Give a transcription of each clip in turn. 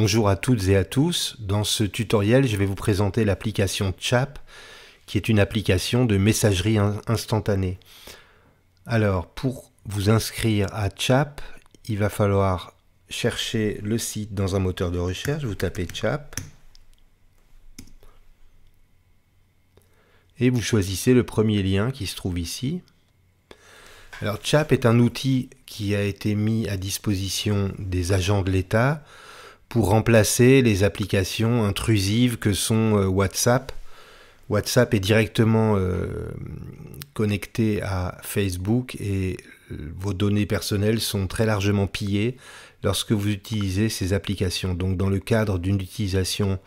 Bonjour à toutes et à tous. Dans ce tutoriel, je vais vous présenter l'application Chap, qui est une application de messagerie instantanée. Alors, pour vous inscrire à Chap, il va falloir chercher le site dans un moteur de recherche. Vous tapez Chap et vous choisissez le premier lien qui se trouve ici. Alors, Chap est un outil qui a été mis à disposition des agents de l'État pour remplacer les applications intrusives que sont WhatsApp. WhatsApp est directement connecté à Facebook et vos données personnelles sont très largement pillées lorsque vous utilisez ces applications. Donc dans le cadre d'une utilisation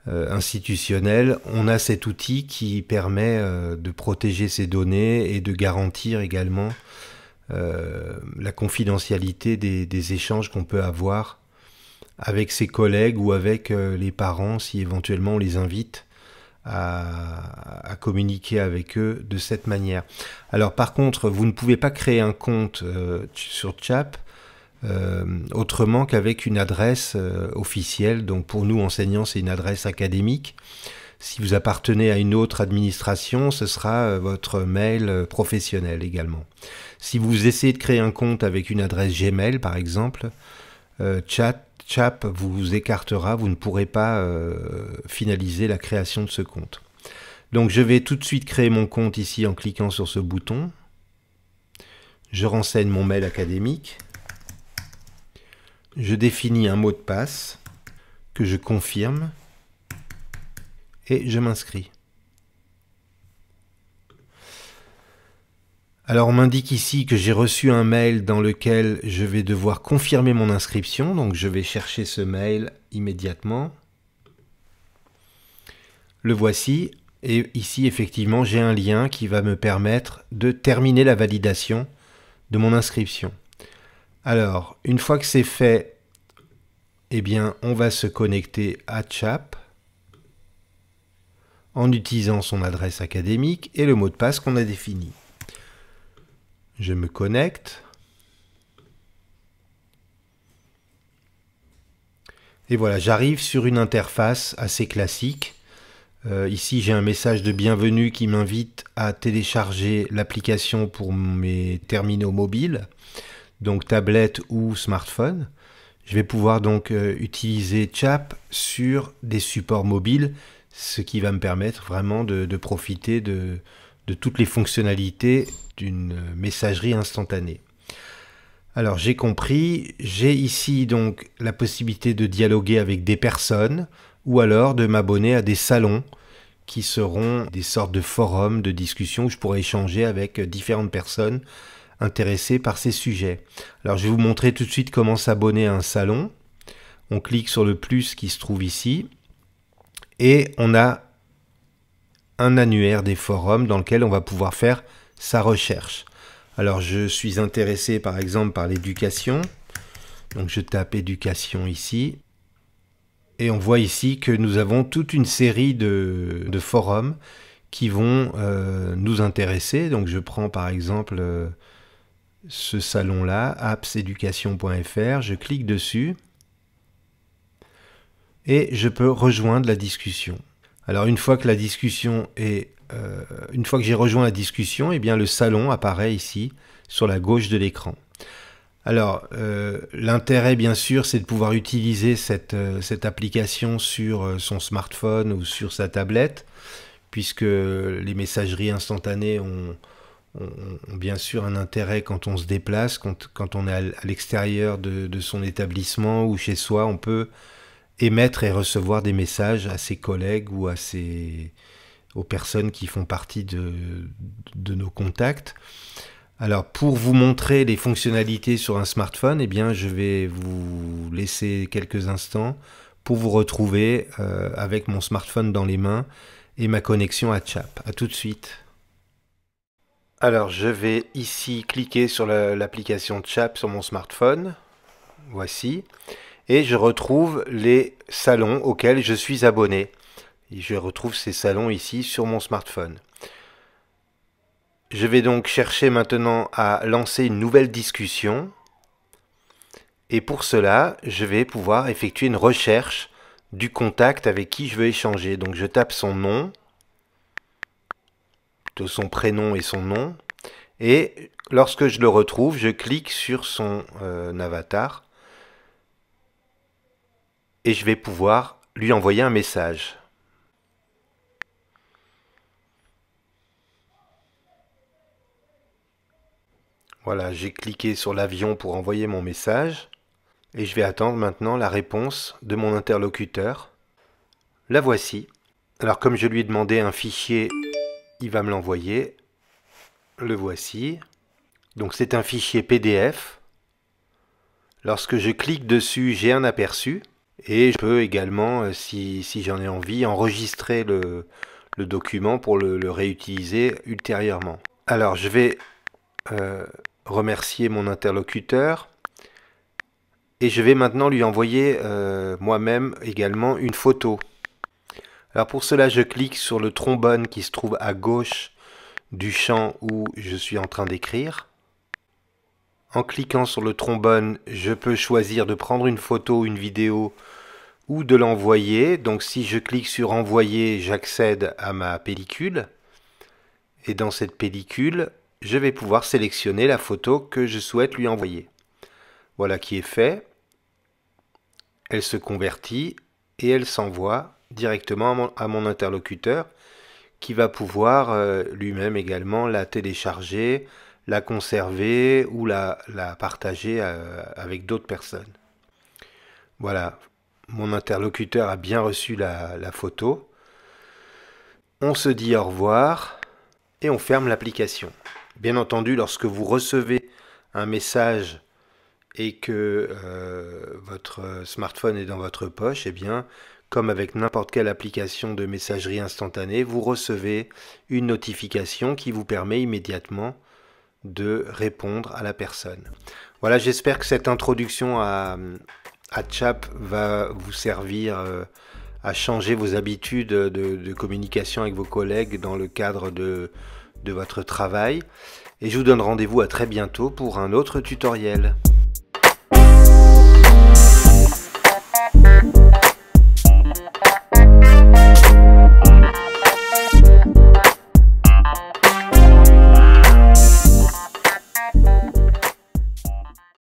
institutionnelle, on a cet outil qui permet de protéger ces données et de garantir également la confidentialité des échanges qu'on peut avoir avec ses collègues ou avec les parents si éventuellement on les invite à communiquer avec eux de cette manière. Alors par contre, vous ne pouvez pas créer un compte sur Chap autrement qu'avec une adresse officielle. Donc pour nous enseignants, c'est une adresse académique. Si vous appartenez à une autre administration, ce sera votre mail professionnel également. Si vous essayez de créer un compte avec une adresse Gmail par exemple, Chap vous écartera, vous ne pourrez pas finaliser la création de ce compte. Donc je vais tout de suite créer mon compte ici en cliquant sur ce bouton. Je renseigne mon mail académique. Je définis un mot de passe que je confirme et je m'inscris. Alors on m'indique ici que j'ai reçu un mail dans lequel je vais devoir confirmer mon inscription, donc je vais chercher ce mail immédiatement. Le voici, et ici effectivement j'ai un lien qui va me permettre de terminer la validation de mon inscription. Alors une fois que c'est fait, eh bien on va se connecter à Chap en utilisant son adresse académique et le mot de passe qu'on a défini. Je me connecte. Et voilà, j'arrive sur une interface assez classique. Ici, j'ai un message de bienvenue qui m'invite à télécharger l'application pour mes terminaux mobiles, donc tablette ou smartphone. Je vais pouvoir donc utiliser Chap sur des supports mobiles, ce qui va me permettre vraiment de profiter de toutes les fonctionnalités d'une messagerie instantanée. Alors j'ai compris, j'ai ici donc la possibilité de dialoguer avec des personnes ou alors de m'abonner à des salons qui seront des sortes de forums de discussion où je pourrai échanger avec différentes personnes intéressées par ces sujets. Alors je vais vous montrer tout de suite comment s'abonner à un salon. On clique sur le plus qui se trouve ici et on a un annuaire des forums dans lequel on va pouvoir faire sa recherche. Alors je suis intéressé par exemple par l'éducation, donc je tape éducation ici, et on voit ici que nous avons toute une série de forums qui vont nous intéresser. Donc je prends par exemple ce salon-là, appseducation.fr, je clique dessus, et je peux rejoindre la discussion. Alors une fois que la discussion est une fois que j'ai rejoint la discussion, eh bien le salon apparaît ici sur la gauche de l'écran. Alors l'intérêt bien sûr c'est de pouvoir utiliser cette application sur son smartphone ou sur sa tablette, puisque les messageries instantanées ont bien sûr un intérêt quand on se déplace, quand on est à l'extérieur de son établissement ou chez soi, on peut émettre et recevoir des messages à ses collègues ou aux personnes qui font partie de nos contacts. Alors pour vous montrer les fonctionnalités sur un smartphone, eh bien je vais vous laisser quelques instants pour vous retrouver avec mon smartphone dans les mains et ma connexion à Chap. À tout de suite. Alors je vais ici cliquer sur l'application Chap sur mon smartphone. Voici. Et je retrouve les salons auxquels je suis abonné. Et je retrouve ces salons ici sur mon smartphone. Je vais donc chercher maintenant à lancer une nouvelle discussion. Et pour cela, je vais pouvoir effectuer une recherche du contact avec qui je veux échanger. Donc je tape son nom, son prénom et son nom. Et lorsque je le retrouve, je clique sur son avatar et je vais pouvoir lui envoyer un message. Voilà, j'ai cliqué sur l'avion pour envoyer mon message et je vais attendre maintenant la réponse de mon interlocuteur. La voici. Alors comme je lui ai demandé un fichier, il va me l'envoyer. Le voici. Donc c'est un fichier PDF. Lorsque je clique dessus, j'ai un aperçu. Et je peux également, si j'en ai envie, enregistrer le document pour le réutiliser ultérieurement. Alors je vais remercier mon interlocuteur. Et je vais maintenant lui envoyer moi-même également une photo. Alors pour cela, je clique sur le trombone qui se trouve à gauche du champ où je suis en train d'écrire. En cliquant sur le trombone, je peux choisir de prendre une photo, une vidéo ou de l'envoyer. Donc si je clique sur envoyer, j'accède à ma pellicule. Et dans cette pellicule, je vais pouvoir sélectionner la photo que je souhaite lui envoyer. Voilà qui est fait. Elle se convertit et elle s'envoie directement à mon interlocuteur qui va pouvoir lui-même également la télécharger, la conserver ou la partager avec d'autres personnes. Voilà, mon interlocuteur a bien reçu la photo. On se dit au revoir et on ferme l'application. Bien entendu, lorsque vous recevez un message et que votre smartphone est dans votre poche, eh bien, comme avec n'importe quelle application de messagerie instantanée, vous recevez une notification qui vous permet immédiatement de répondre à la personne. Voilà, j'espère que cette introduction à Chap va vous servir à changer vos habitudes de communication avec vos collègues dans le cadre de votre travail. Et je vous donne rendez-vous à très bientôt pour un autre tutoriel.